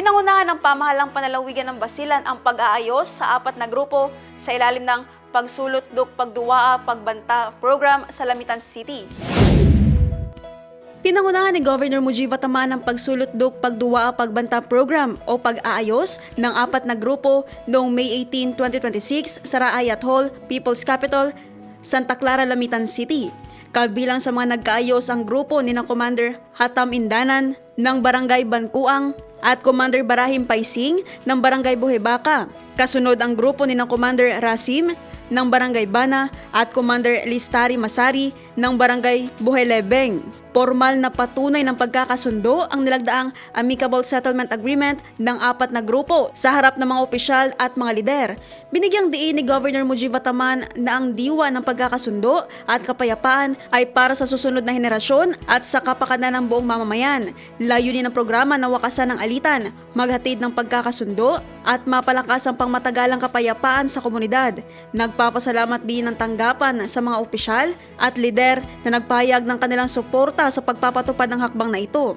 Pinangunahan ng pamahalang panlalawigan ng Basilan ang pag-aayos sa 4 na grupo sa ilalim ng Pagsulot-duk Pagduwaa Pagbanta program sa Lamitan City. Pinangunahan ni Governor Mujiva Taman ang Pagsulot-duk Pagduwaa Pagbanta program o pag-aayos ng 4 na grupo noong May 18, 2026 sa Raayat Hall, People's Capital, Santa Clara, Lamitan City. Kabilang sa mga nagkaayos ang grupo ni Commander Hatam Indanan ng Barangay Bankuang at Commander Barahim Paising ng Barangay Buhebaka. Kasunod ang grupo ni Commander Rasim ng Barangay Bana at Commander Listari Masari ng Barangay Buhelebeng. Formal na patunay ng pagkakasundo ang nilagdaang Amicable Settlement Agreement ng 4 na grupo sa harap ng mga opisyal at mga lider. Binigyang diin ni Governor Mujiva Taman na ang diwa ng pagkakasundo at kapayapaan ay para sa susunod na henerasyon at sa kapakanan ng buong mamamayan. Layunin ng programa na wakasan ng alitan, maghatid ng pagkakasundo at mapalakas ang pangmatagalang kapayapaan sa komunidad. Nagpapasalamat din ng tanggapan sa mga opisyal at lider na nagpahayag ng kanilang suporta sa pagpapatupad ng hakbang na ito.